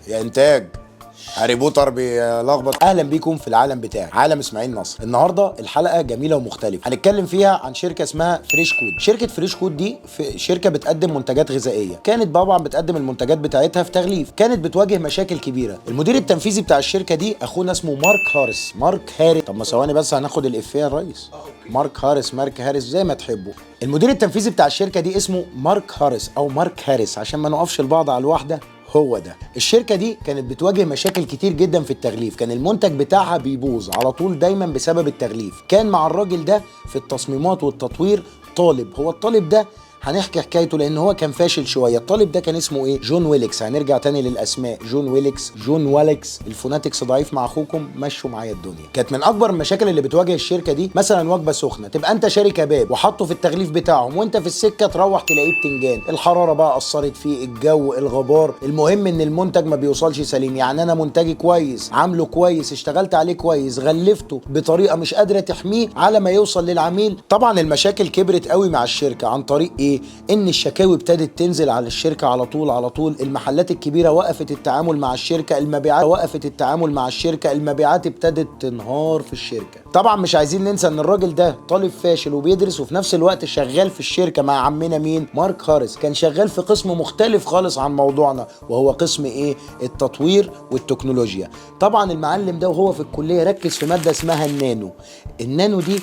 يا انتاج هاري بوتر بيلخبط. اهلا بيكم في العالم بتاعي، عالم اسماعيل نصر. النهارده الحلقه جميله ومختلفه، هنتكلم فيها عن شركه اسمها فريش كود. شركه فريش كود دي في شركه بتقدم منتجات غذائيه، كانت طبعا بتقدم المنتجات بتاعتها في تغليف، كانت بتواجه مشاكل كبيره. المدير التنفيذي بتاع الشركه دي اخونا اسمه مارك هاريس. مارك هاريس، طب ما ثواني بس هناخد الافيه يا ريس. مارك هاريس، مارك هاريس، زي ما تحبوا. المدير التنفيذي بتاع الشركه دي اسمه مارك هاريس او مارك هاريس عشان ما نقفش البعض على الواحده. هو ده. الشركة دي كانت بتواجه مشاكل كتير جدا في التغليف، كان المنتج بتاعها بيبوظ على طول دايما بسبب التغليف. كان مع الراجل ده في التصميمات والتطوير طالب، هو الطالب ده هنحكي حكايته لان هو كان فاشل شويه. الطالب ده كان اسمه ايه؟ جون ويليكس. هنرجع تاني للاسماء، جون ويليكس، جون ويليكس. الفوناتكس ضعيف مع اخوكم، مشوا معايا الدنيا. كانت من اكبر المشاكل اللي بتواجه الشركه دي مثلا وجبه سخنه، تبقى انت شاري كباب وحطه في التغليف بتاعهم وانت في السكه تروح تلاقيه بتنجان، الحراره بقى اثرت فيه، الجو، الغبار، المهم ان المنتج ما بيوصلش سليم. يعني انا منتجي كويس، عامله كويس، اشتغلت عليه كويس، غلفته بطريقه مش قادره تحميه على ما يوصل للعميل. طبعا المشاكل كبرت قوي مع الشركه عن طريق ايه؟ ان الشكاوي ابتدت تنزل على الشركه على طول. المحلات الكبيره وقفت التعامل مع الشركه، المبيعات وقفت التعامل مع الشركه، المبيعات ابتدت تنهار في الشركه. طبعا مش عايزين ننسى ان الراجل ده طالب فاشل وبيدرس وفي نفس الوقت شغال في الشركه مع عمنا مين؟ مارك هاريس. كان شغال في قسم مختلف خالص عن موضوعنا، وهو قسم ايه؟ التطوير والتكنولوجيا. طبعا المعلم ده وهو في الكليه ركز في ماده اسمها النانو. النانو دي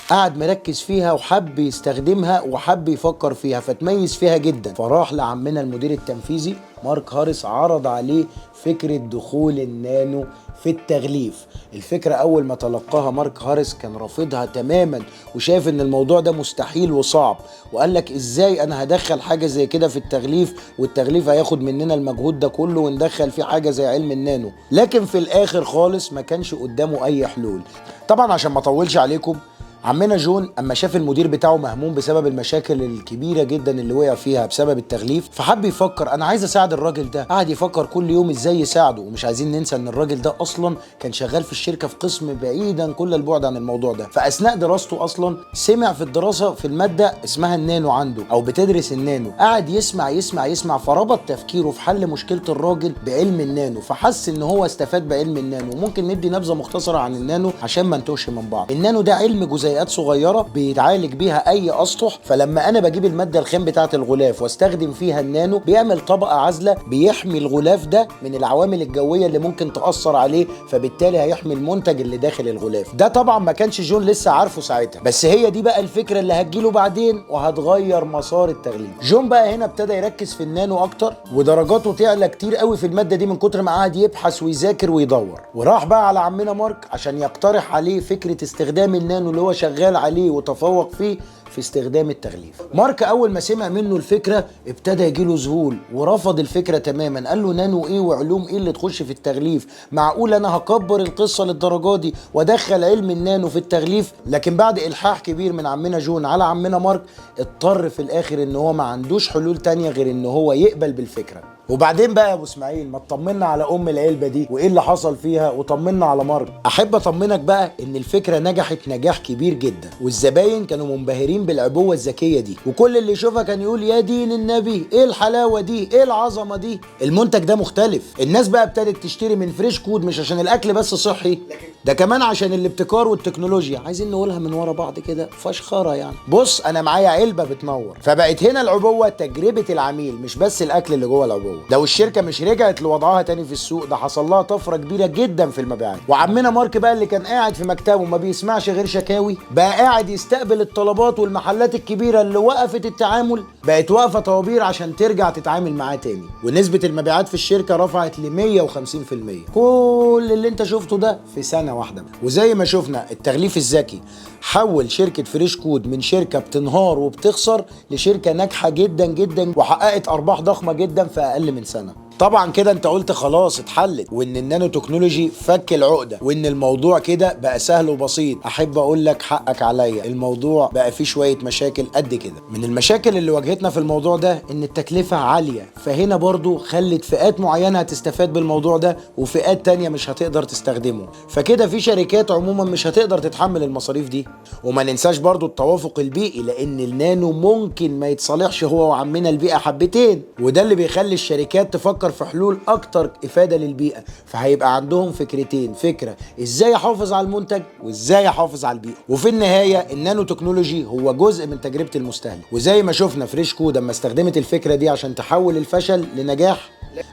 قعد مركز فيها وحب يستخدمها وحب يفكر فيها فتميز فيها جدا، فراح لعمنا المدير التنفيذي مارك هاريس عرض عليه فكرة دخول النانو في التغليف. الفكرة أول ما تلقاها مارك هاريس كان رافضها تماما وشايف إن الموضوع ده مستحيل وصعب، وقال لك إزاي أنا هدخل حاجة زي كده في التغليف، والتغليف هياخد مننا المجهود ده كله وندخل فيه حاجة زي علم النانو. لكن في الآخر خالص ما كانش قدامه أي حلول. طبعا عشان ما أطولش عليكم، عمنا جون اما شاف المدير بتاعه مهموم بسبب المشاكل الكبيره جدا اللي وقع فيها بسبب التغليف، فحب يفكر انا عايز اساعد الراجل ده. قعد يفكر كل يوم ازاي يساعده، ومش عايزين ننسى ان الراجل ده اصلا كان شغال في الشركه في قسم بعيدا كل البعد عن الموضوع ده. فاثناء دراسته اصلا سمع في الدراسه في الماده اسمها النانو عنده او بتدرس النانو، قعد يسمع يسمع يسمع، فربط تفكيره في حل مشكله الراجل بعلم النانو، فحس ان هو استفاد بعلم النانو. ممكن ندي نبذه مختصره عن النانو عشان ما نتوهش من بعض. النانو ده علم جزيئات صغيره بيتعالج بيها اي اسطح، فلما انا بجيب الماده الخام بتاعه الغلاف واستخدم فيها النانو بيعمل طبقه عازله بيحمي الغلاف ده من العوامل الجويه اللي ممكن تاثر عليه، فبالتالي هيحمي المنتج اللي داخل الغلاف ده. طبعا ما كانش جون لسه عارفه ساعتها، بس هي دي بقى الفكره اللي هتجيله بعدين وهتغير مسار التغليف. جون بقى هنا ابتدى يركز في النانو اكتر ودرجاته تعلى كتير قوي في الماده دي من كتر ما قعد يبحث ويذاكر ويدور. وراح بقى على عمنا مارك عشان يقترح عليه فكره استخدام النانو اللي هو شغال عليه وتفوق فيه في استخدام التغليف. مارك اول ما سمع منه الفكره ابتدى يجيله ذهول ورفض الفكره تماما. قال له نانو ايه وعلوم ايه اللي تخش في التغليف؟ معقول انا هكبر القصه للدرجه دي وادخل علم النانو في التغليف؟ لكن بعد الحاح كبير من عمنا جون على عمنا مارك اضطر في الاخر ان هو ما عندوش حلول تانية غير ان هو يقبل بالفكره. وبعدين بقى يا ابو اسماعيل ما تطمنا على ام العلبه دي وايه اللي حصل فيها، وطمنا على مارك. احب اطمنك بقى ان الفكره نجحت نجاح كبير جدا، والزباين كانوا منبهرين بالعبوه الذكيه دي، وكل اللي يشوفها كان يقول يا دين النبي ايه الحلاوه دي، ايه العظمه دي، المنتج ده مختلف. الناس بقى ابتدت تشتري من فريش كود مش عشان الاكل بس صحي، ده كمان عشان الابتكار والتكنولوجيا. عايزين نقولها من ورا بعض كده فشخره يعني. بص انا معايا علبه بتنور، فبقت هنا العبوه تجربه العميل مش بس الاكل اللي جوه العبوه. لو الشركه مش رجعت لوضعها تاني في السوق ده حصل لها طفره كبيره جدا في المبيعات. وعمنا مارك بقى اللي كان قاعد في مكتبه ما بيسمعش غير شكاوي بقى قاعد يستقبل الطلبات، والمحلات الكبيره اللي وقفت التعامل بقت واقفه طوابير عشان ترجع تتعامل معاه تاني. ونسبه المبيعات في الشركه رفعت ل 150%. كل اللي انت شفته ده في سنه واحده. وزي ما شفنا التغليف الذكي حول شركه فريش كود من شركه بتنهار وبتخسر لشركه ناجحه جدا جدا وحققت ارباح ضخمه جدا في اقل من سنه. طبعا كده انت قلت خلاص اتحلت وان النانو تكنولوجي فك العقده وان الموضوع كده بقى سهل وبسيط. احب اقول لك حقك عليا، الموضوع بقى فيه شويه مشاكل قد كده. من المشاكل اللي واجهتنا في الموضوع ده ان التكلفه عاليه، فهنا برضو خلت فئات معينه هتستفاد بالموضوع ده وفئات تانية مش هتقدر تستخدمه، فكده في شركات عموما مش هتقدر تتحمل المصاريف دي. وما ننساش برضو التوافق البيئي، لان النانو ممكن ما يتصالحش هو وعمنا البيئه حبتين، وده اللي بيخلي الشركات تفكر بتفكر في حلول اكتر افاده للبيئه، فهيبقى عندهم فكرتين، فكره ازاي احافظ على المنتج وازاي احافظ على البيئه. وفي النهايه النانو تكنولوجي هو جزء من تجربه المستهلك، وزي ما شفنا فريش كود اما استخدمت الفكره دي عشان تحول الفشل لنجاح،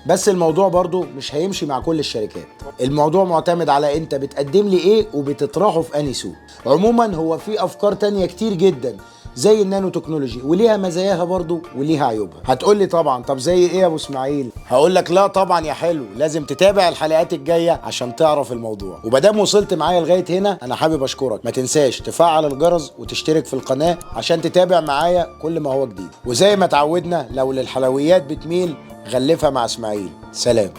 بس الموضوع برضو مش هيمشي مع كل الشركات. الموضوع معتمد على انت بتقدم لي ايه وبتطرحه في انهي سوق. عموما هو في افكار تانية كتير جدا زي النانو تكنولوجي، وليها مزاياها برضو وليها عيوبها. هتقول لي طبعا طب زي ايه يا ابو اسماعيل؟ هقول لك لا طبعا يا حلو، لازم تتابع الحلقات الجايه عشان تعرف الموضوع. ومادام وصلت معايا لغايه هنا انا حابب اشكرك. ما تنساش تفعل الجرس وتشترك في القناه عشان تتابع معايا كل ما هو جديد. وزي ما اتعودنا لو للحلويات بتميل غلفها مع اسماعيل. سلام.